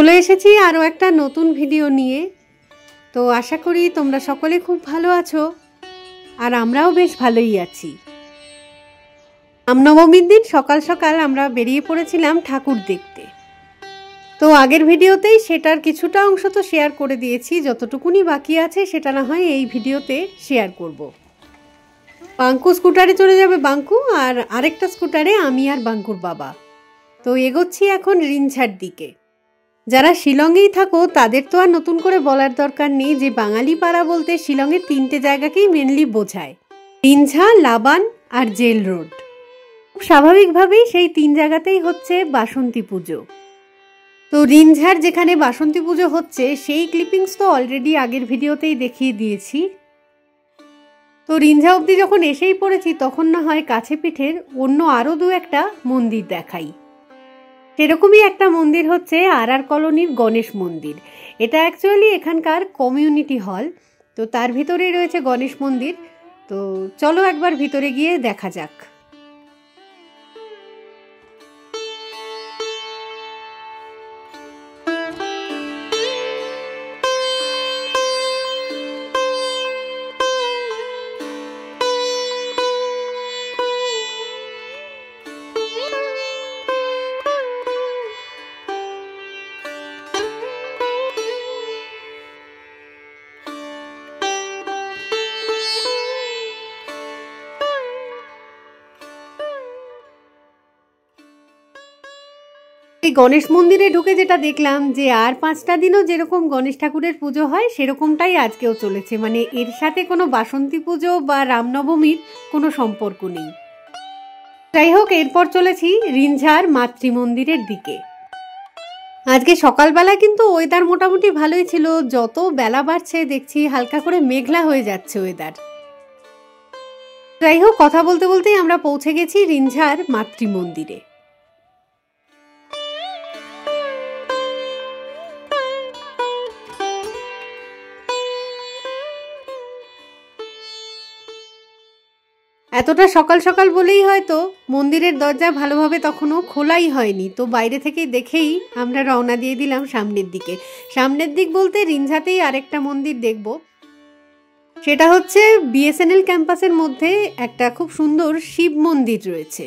চলে এসেছি আরও একটা নতুন ভিডিও নিয়ে। তো আশা করি তোমরা সকলে খুব ভালো আছো, আর আমরাও বেশ ভালোই আছি। রামনবমীর দিন সকাল সকাল আমরা বেরিয়ে পড়েছিলাম ঠাকুর দেখতে। তো আগের ভিডিওতেই সেটার কিছুটা অংশ তো শেয়ার করে দিয়েছি, যতটুকুনি বাকি আছে সেটা না হয় এই ভিডিওতে শেয়ার করব। বাঙ্কু স্কুটারে চলে যাবে বাঙ্কু, আর আরেকটা স্কুটারে আমি আর বাঙ্কুর বাবা। তো এগোচ্ছি এখন রিঞ্ঝার দিকে। যারা শিলংয়েই থাকো তাদের তো আর নতুন করে বলার দরকার নেই যে বাঙালি পাড়া বলতে শিলংয়ের তিনটে জায়গাকেই মেনলি বোঝায়, রিঞ্ঝা, লাবান আর জেল রোড। স্বাভাবিকভাবেই সেই তিন জায়গাতেই হচ্ছে বাসন্তী পুজো। তো রিঞ্ঝার যেখানে বাসন্তী পুজো হচ্ছে সেই ক্লিপিংস তো অলরেডি আগের ভিডিওতেই দেখিয়ে দিয়েছি। তো রিঞ্ঝা অবধি যখন এসেই পড়েছি তখন না হয় কাছে পিঠের অন্য আরও দু একটা মন্দির দেখাই। সেরকমই একটা মন্দির হচ্ছে আর কলোনির গণেশ মন্দির। এটা অ্যাকচুয়ালি এখানকার কমিউনিটি হল, তো তার ভিতরেই রয়েছে গণেশ মন্দির। তো চলো একবার ভিতরে গিয়ে দেখা যাক। এই গণেশ মন্দিরে ঢুকে যেটা দেখলাম যে আর 5টা দিনও যেরকম গণেশ ঠাকুরের পুজো হয় সেরকমটাই আজকেও চলেছে, মানে এর সাথে কোনো বাসন্তী পুজো বা রামনবমীর কোনো সম্পর্ক নেই। যাই হোক, এরপর চলেছি রিঞ্ঝার মাতৃ মন্দিরের দিকে। আজকে সকালবেলা কিন্তু ওয়েদার মোটামুটি ভালোই ছিল, যত বেলা বাড়ছে দেখছি হালকা করে মেঘলা হয়ে যাচ্ছে ওয়েদার। যাই হোক, কথা বলতে বলতেই আমরা পৌঁছে গেছি রিঞ্ঝার মাতৃ মন্দিরে। এতটা সকাল সকাল বলেই হয়তো মন্দিরের দরজা ভালোভাবে তখনও খোলাই হয়নি, তো বাইরে থেকে দেখেই আমরা রওনা দিয়ে দিলাম সামনের দিকে। সামনের দিক বলতে রিঞ্ঝাতেই আরেকটা মন্দির দেখব, সেটা হচ্ছে বিএসএনএল ক্যাম্পাসের মধ্যে একটা খুব সুন্দর শিব মন্দির রয়েছে।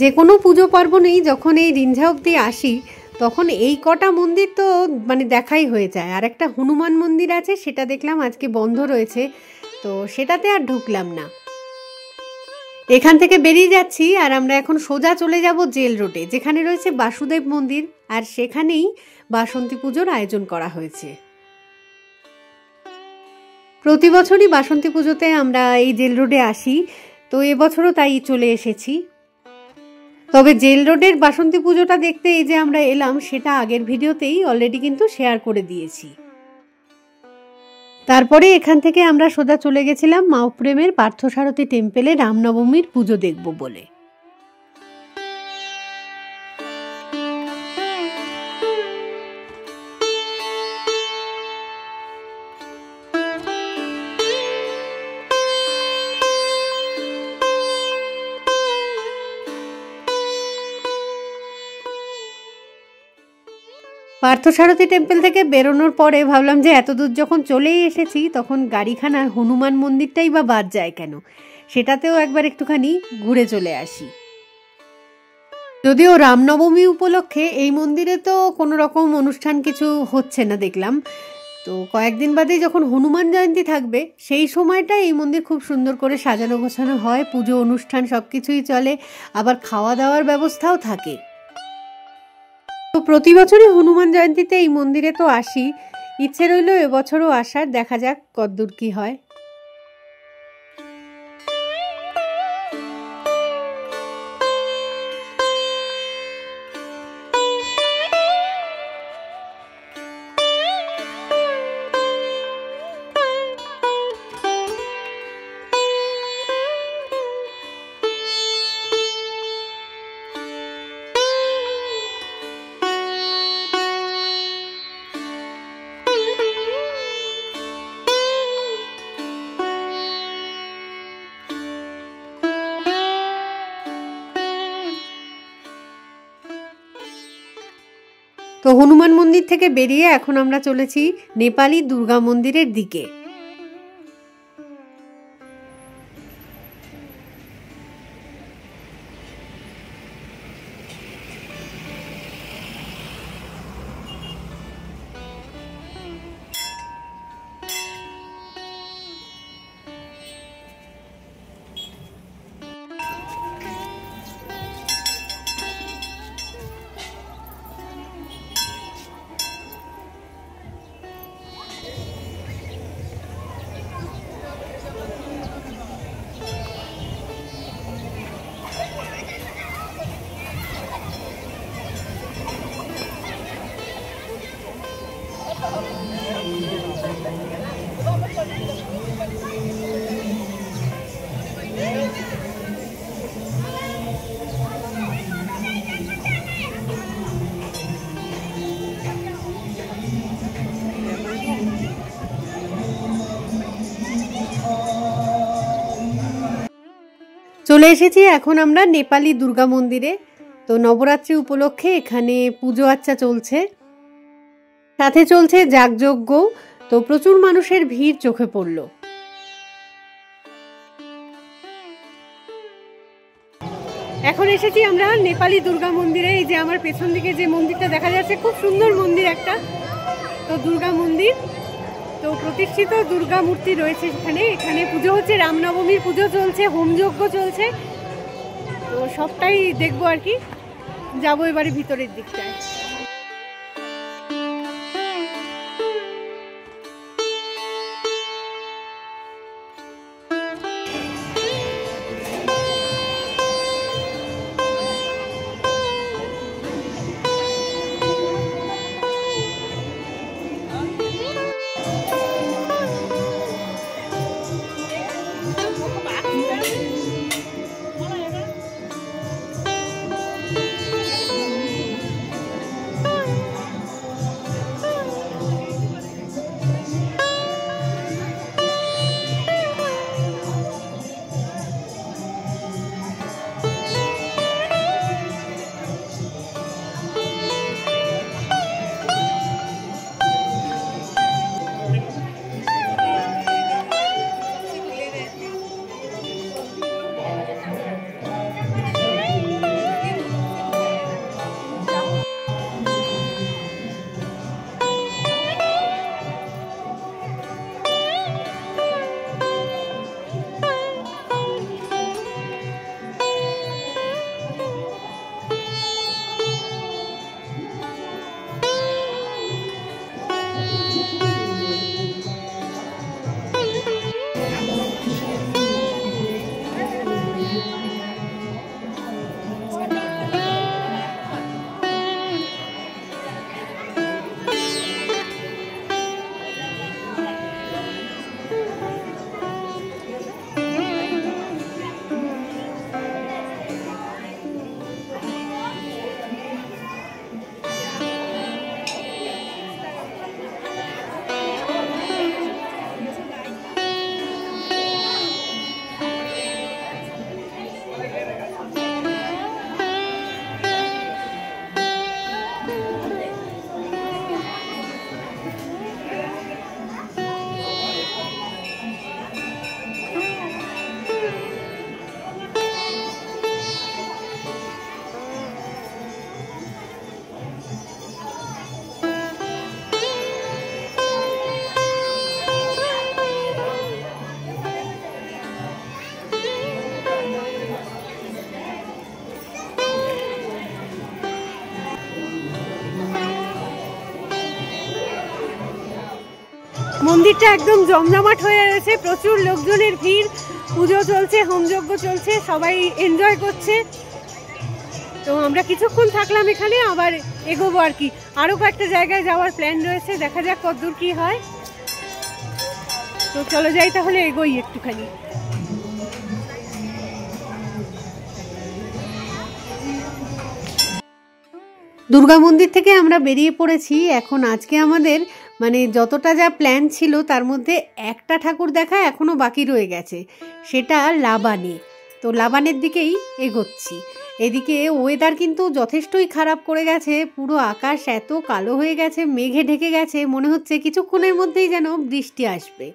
যে কোনো পুজো পার্বণেই যখন এই রিঞ্ঝা অবধি আসি তখন এই কটা মন্দির তো মানে দেখাই হয়ে যায়। আর একটা হনুমান মন্দির আছে, সেটা দেখলাম আজকে বন্ধ রয়েছে, তো সেটাতে আর ঢুকলাম না। এখান থেকে বেরিয়ে যাচ্ছি আর আমরা এখন সোজা চলে যাব জেল রোডে, যেখানে রয়েছে বাসুদেব মন্দির, আর সেখানেই বাসন্তী পুজোর আয়োজন করা হয়েছে। প্রতি বছরই বাসন্তী পুজোতে আমরা এই জেল রোডে আসি, তো এবছরও তাই চলে এসেছি। তবে জেল রোডের বাসন্তী পুজোটা দেখতে এই যে আমরা এলাম সেটা আগের ভিডিওতেই অলরেডি কিন্তু শেয়ার করে দিয়েছি। তারপরে এখান থেকে আমরা সোজা চলে গেছিলাম মাউপ্রেমের পার্থসারথী টেম্পেলে রামনবমীর পুজো দেখব বলে। পার্থসারথী টেম্পল থেকে বেরোনোর পরে ভাবলাম যে এত দূর যখন চলেই এসেছি তখন গাড়িখানার হনুমান মন্দিরটাই বা বাদ যায় কেন, সেটাতেও একবার একটুখানি ঘুরে চলে আসি। যদিও রামনবমী উপলক্ষে এই মন্দিরে তো কোনো রকম অনুষ্ঠান কিছু হচ্ছে না দেখলাম, তো কয়েকদিন বাদেই যখন হনুমান জয়ন্তী থাকবে সেই সময়টা এই মন্দির খুব সুন্দর করে সাজানো গোছানো হয়, পুজো অনুষ্ঠান সব কিছুই চলে, আবার খাওয়া দাওয়ার ব্যবস্থাও থাকে। তো প্রতি বছরই হনুমান জয়ন্তীতে এই মন্দিরে তো আসি, ইচ্ছে রইল এবছরও আসার, দেখা যাক কতদূর কি হয়। তো হনুমান মন্দির থেকে বেরিয়ে এখন আমরা চলেছি নেপালি দুর্গা মন্দিরের দিকে। চলে এসেছি এখন আমরা নেপালি দুর্গা মন্দিরে। তো নবরাত্রি উপলক্ষে এখানে পুজো আর্চা চলছে, সাথে চলছে যাগযজ্ঞ। তো প্রচুর মানুষের ভিড় চোখে পড়ল। এখন এসেছি আমরা নেপালি দুর্গা মন্দিরে। এই যে আমার পেছন দিকে যে মন্দিরটা দেখা যাচ্ছে, খুব সুন্দর মন্দির একটা। তো দুর্গা মন্দির, তো প্রতিষ্ঠিত দুর্গা মূর্তি রয়েছে সেখানে। এখানে পুজো হচ্ছে, রামনবমীর পুজো চলছে, হোমযজ্ঞ চলছে। তো সবটাই দেখবো আর কি। যাবো এবারে ভিতরের দিকটায়। মন্দিরটা একদম জমজমাট হয়ে রয়েছে, প্রচুর লোকজনের ভিড়। পুজো চলছে, হোমযজ্ঞ চলছে, সবাই এনজয় করছে। তো আমরা কিছুক্ষণ থাকলাম এখানে, আবার এগোবো আর কি। আরও কয়েকটা জায়গায় যাওয়ার প্ল্যান রয়েছে, দেখা যাক কতদূর কি হয়। তো চলো যাই তাহলে, এগোই একটুখানি। দুর্গা মন্দির থেকে আমরা বেরিয়ে পড়েছি। এখন আজকে আমাদের মানে যতটা যা প্ল্যান ছিল তার মধ্যে একটা ঠাকুর দেখা এখনও বাকি রয়ে গেছে, সেটা লাবানে। তো লাবানের দিকেই এগোচ্ছি। এদিকে ওয়েদার কিন্তু যথেষ্টই খারাপ করে গেছে, পুরো আকাশ এত কালো হয়ে গেছে, মেঘে ঢেকে গেছে, মনে হচ্ছে কিছুক্ষণের মধ্যেই যেন বৃষ্টি আসবে।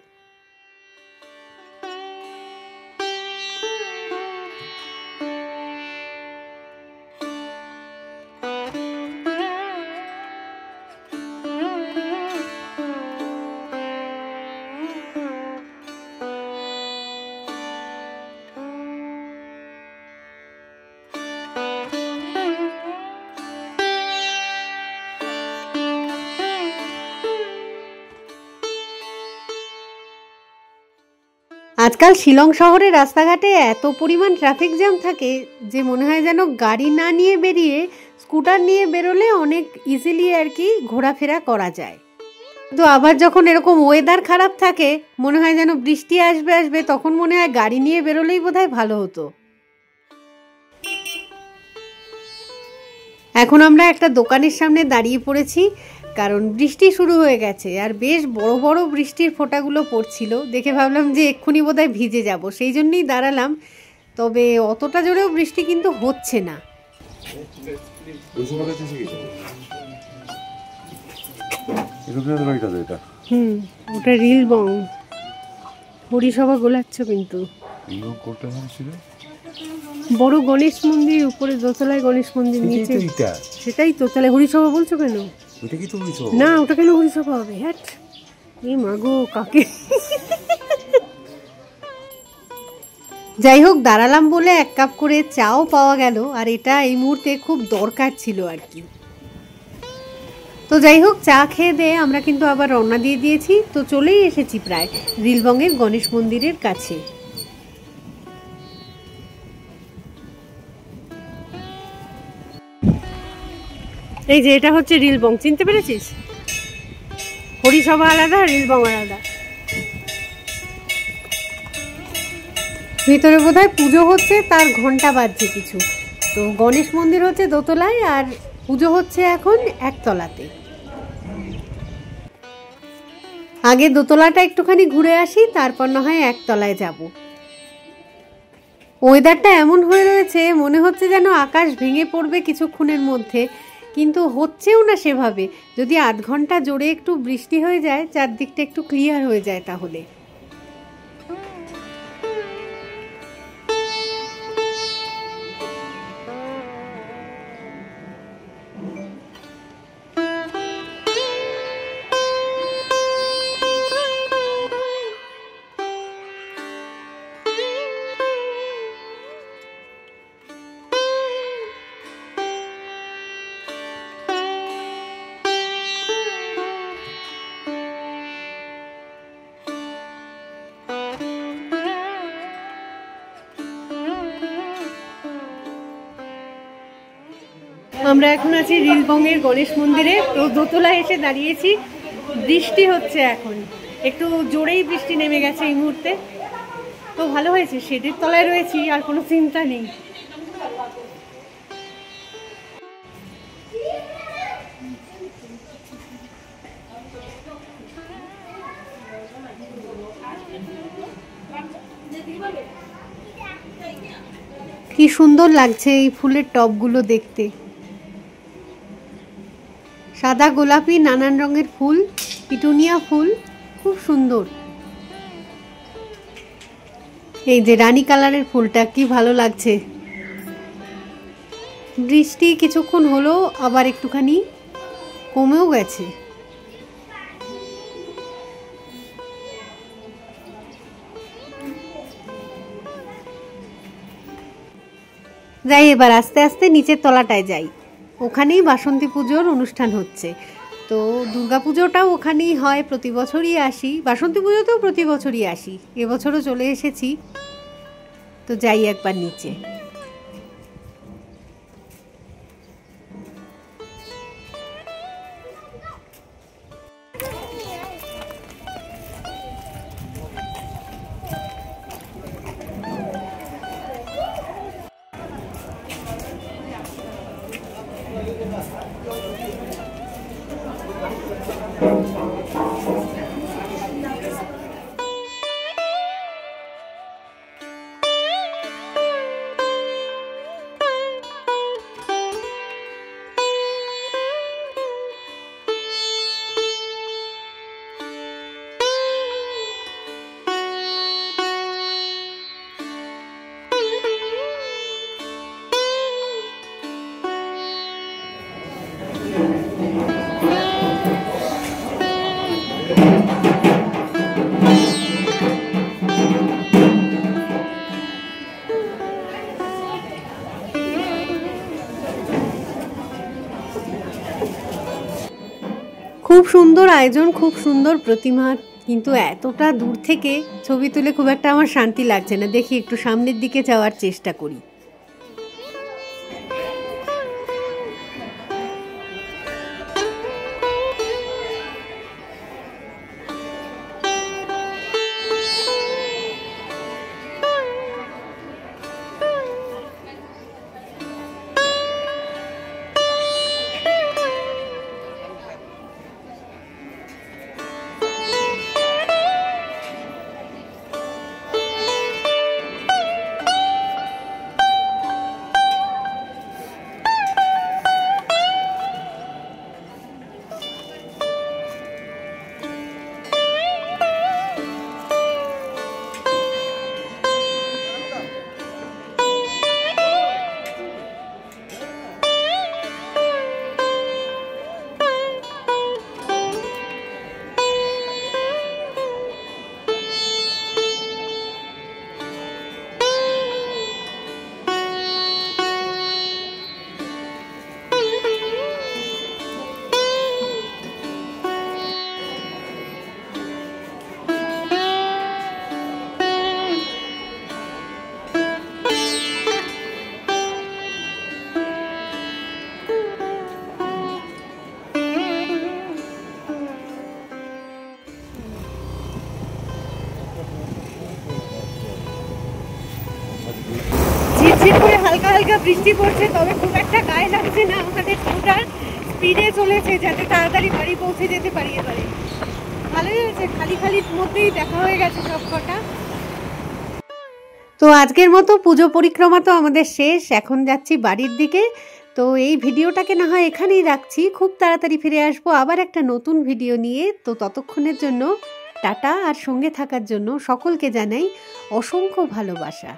আজকাল শিলং শহরে রাস্তাঘাটে এত পরিমাণ ট্রাফিক জ্যাম থাকে যে মনে হয় যেন গাড়ি না নিয়ে বেরিয়ে স্কুটার নিয়ে বেরোলে অনেক ইজিলি আর কি ঘোরাফেরা করা যায়। তো আবার যখন এরকম ওয়েদার খারাপ থাকে, মনে হয় যেন বৃষ্টি আসবে আসবে, তখন মনে হয় গাড়ি নিয়ে বেরোলেই বোধহয় ভালো হতো। এখন আমরা একটা দোকানের সামনে দাঁড়িয়ে পড়েছি, কারণ বৃষ্টি শুরু হয়ে গেছে আর বেশ বড় বড় বৃষ্টির ফোঁটাগুলো পড়ছিল। দেখে ভাবলাম যে এক্ষুনি বোধহয় ভিজে যাব, সেই জন্যই দাঁড়ালাম। তবে অতটা জোরেও বৃষ্টি কিন্তু হচ্ছে না। ওটা রিলবং। হরিসভা গোলাচ্ছ কিন্তু বড় গণেশ মন্দির উপরে, দোতলায় গণেশ মন্দির, নিচে সেটাই তো। তাহলে হরিসভা বলছো কেন? না, ওটা কেন হরিসভা হবে? হ্যাঁ, এই মাগো কাকে। যাই হোক, দাঁড়ালাম বলে এক কাপ করে চাও পাওয়া গেল, আর এটা এই মুহূর্তে খুব দরকার ছিল আর কি। তো যাই হোক, চা খেয়ে দিয়ে আমরা কিন্তু আবার রওনা দিয়ে দিয়েছি। তো চলেই এসেছি প্রায় রিলবংয়ের গণেশ মন্দিরের কাছে। এই যে এটা হচ্ছে রিলবং, চিনতে পেরেছিস? হরিসভা আলাদা, রিলবং আলাদা। ভিতরে বোধহয় পুজো হচ্ছে, তার ঘন্টা বাজছে কিছু। তো গণেশ মন্দির হচ্ছে দোতলায় আর পুজো হচ্ছে এখন একতলাতে। আগে দোতলাটা একটুখানি ঘুরে আসি, তারপর না হয় একতলায় যাব। ওয়েদারটা এমন হয়ে রয়েছে, মনে হচ্ছে যেন আকাশ ভেঙে পড়বে কিছুক্ষণের মধ্যে, কিন্তু হচ্ছেও না সেভাবে। যদি আধ ঘন্টা জোরে একটু বৃষ্টি হয়ে যায়, চারদিকটা একটু ক্লিয়ার হয়ে যায়, তাহলে। আমরা এখন আছি রিলবংয়ের গণেশ মন্দিরে। তো দোতলায় এসে দাঁড়িয়েছি, বৃষ্টি হচ্ছে এখন, একটু জোরেই বৃষ্টি নেমে গেছে এই মুহূর্তে। তো ভালো হয়েছে, শেডের তলায় রয়েছি, আর কোনো চিন্তা নেই। কি সুন্দর লাগছে এই ফুলের টবগুলো দেখতে, সাদা, গোলাপি, নানান রঙের ফুল, পিটুনিয়া ফুল, খুব সুন্দর। এই যে রানী কালারের ফুলটা কি ভালো লাগছে। বৃষ্টি কিছুক্ষণ হলো, আবার একটুখানি কমেও গেছে। যাই, এবার আস্তে আস্তে নিচের তলাটায় যাই। ওখানেই বাসন্তী পুজোর অনুষ্ঠান হচ্ছে। তো দুর্গা পুজোটাও ওখানেই হয়, প্রতি বছরই আসি। বাসন্তী পুজোতেও প্রতি বছরই আসি, এবছরও চলে এসেছি। তো যাই একবার নিচে। খুব সুন্দর আয়োজন, খুব সুন্দর প্রতিমা, কিন্তু এতটা দূর থেকে ছবি তুলে খুব একটা আমার শান্তি লাগছে না। দেখি একটু সামনের দিকে যাওয়ার চেষ্টা করি। ঝিরঝির করে হালকা হালকা বৃষ্টি পড়ছে, তবে খুব একটা গায়ে লাগছে না। আমাদের স্কুটার স্পিডে চলেছে যাতে তাড়াতাড়ি বাড়ি পৌঁছে যেতে পারি। এবারে ভালোই হয়েছে, খালি খালির মধ্যেই দেখা হয়ে গেছে সব কটা। তো আজকের মতো পুজো পরিক্রমা তো আমাদের শেষ, এখন যাচ্ছি বাড়ির দিকে। তো এই ভিডিওটাকে না হয় এখানেই রাখছি, খুব তাড়াতাড়ি ফিরে আসবো আবার একটা নতুন ভিডিও নিয়ে। তো ততক্ষণের জন্য টাটা, আর সঙ্গে থাকার জন্য সকলকে জানাই অসংখ্য ভালোবাসা।